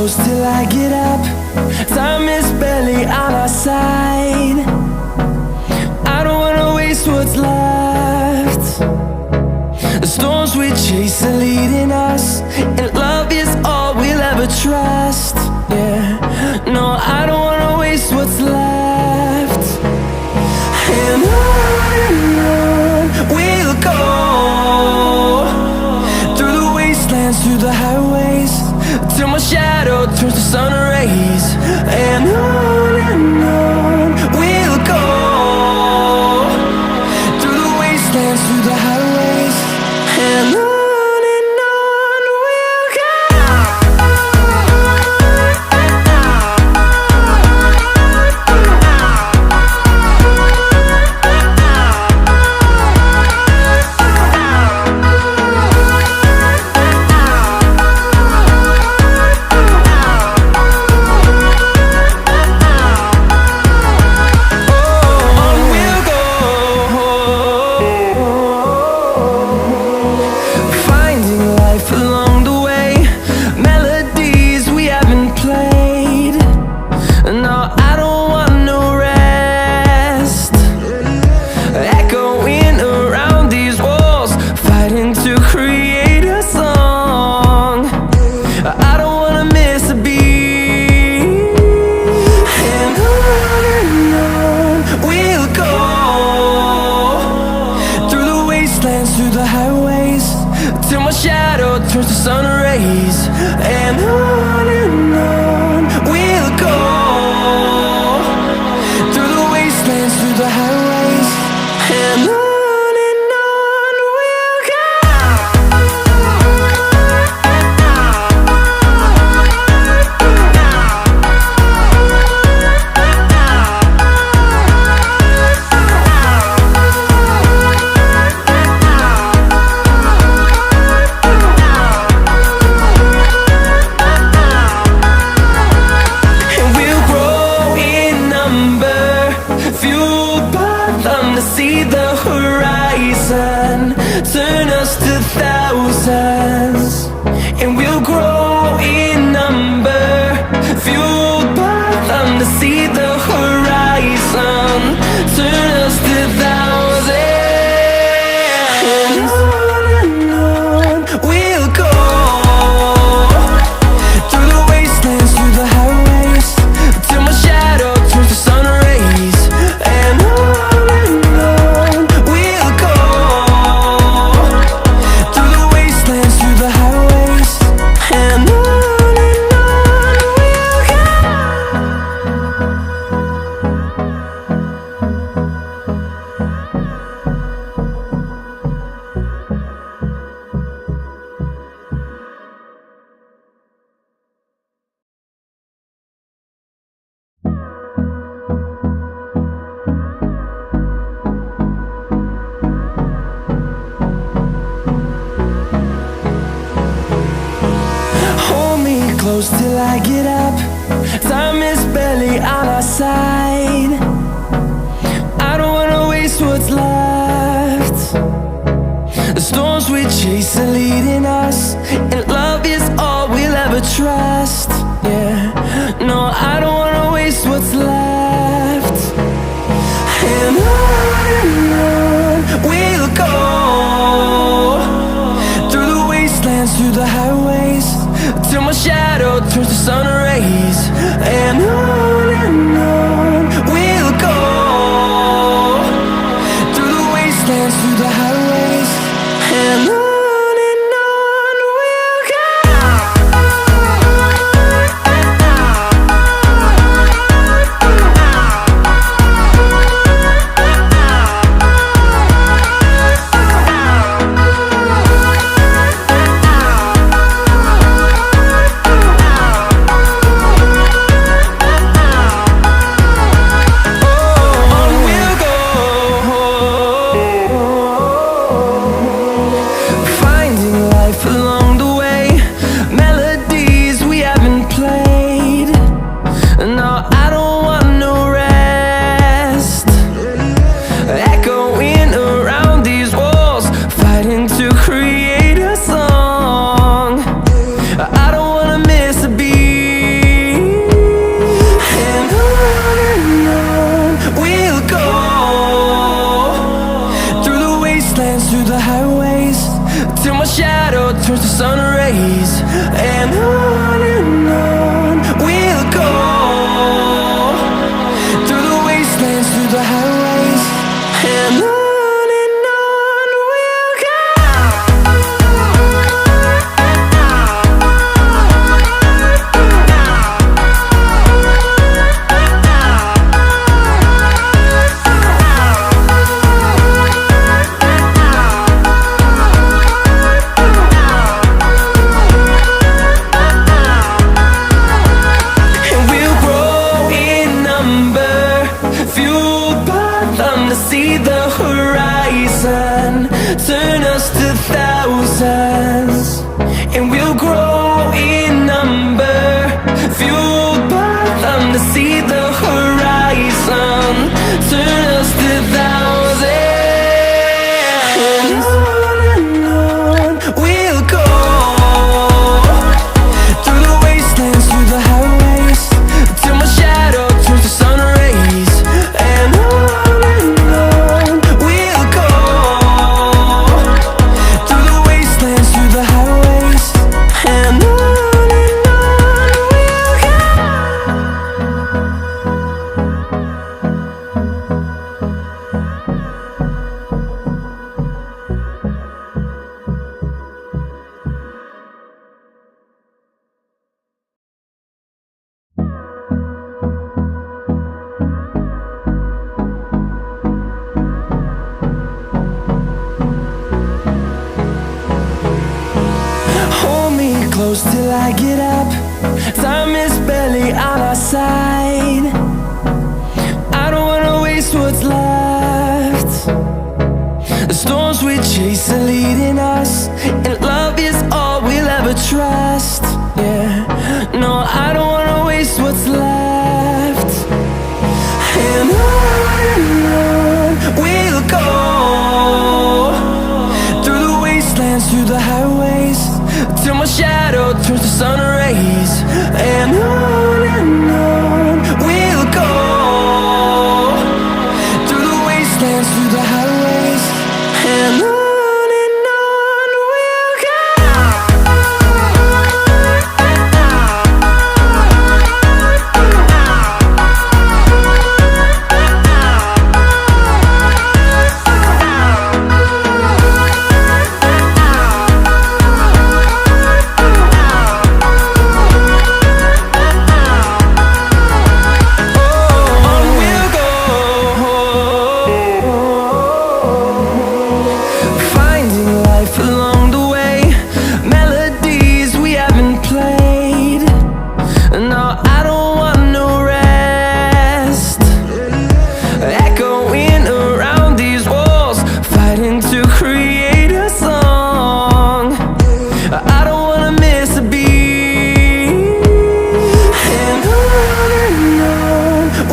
close till I get up. Time is barely on our side. I don't wanna waste what's left. The storms we chase are leading us, and love is all we'll ever trust. Yeah, no, I don't wanna waste what's left. And on we'll go, through the wastelands, through the highways, till my shadow turns to sun rays. And on we'll go, through the wastelands, through the highways, and on we'll go. Through the highways, till my shadow turns to sun rays. And on we'll go, through the wastelands, through the highways, and on we'll go. See the horizon turn us to thousands, and we'll grow in number, fueled by them. To see the horizon turn us to thousands, and on we'll go, through the wastelands, through the highways, till my shadow turns to sun rays. And close till I get up. Time is barely on our side. I don't wanna waste what's left. The storms we chase are leading us, and love is all we'll ever trust. Yeah, no, I don't wanna waste what's left. And on we'll go, through the wastelands, through the highways, till my shadow turns to sun rays. And on turns to sun rays, and on we'll go, through the wastelands, through the highways, and on we'll go. See the horizon, turn us to thousands, and we'll grow in number, fueled by them. To see the horizon, turn us to thousands, and on we'll go, through the wastelands, through the highways, till my shadow turns to sun rays, and on close till I get up. Time is barely on our side. I don't wanna waste what's left. The storms we chase are leading us, and love is all we'll ever trust. Yeah, no, I don't wanna waste what's left. And on we'll go, through the wastelands, through the highways, till my shadow turns to sun rays, and on we'll go, through the wastelands, through the highways, and on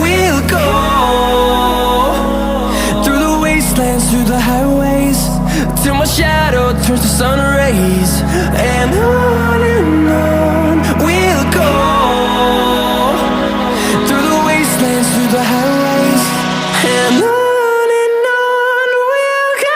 we'll go. Through the highways, till my shadow turns to sun rays, and on we'll go, through the wastelands, through the highways, and on we'll go.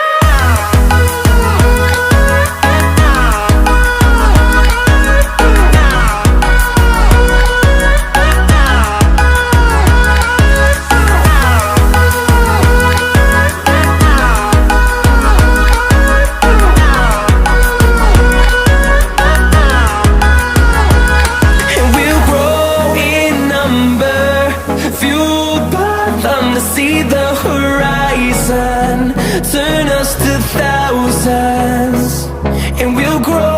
See the horizon, turn us to thousands, and we'll grow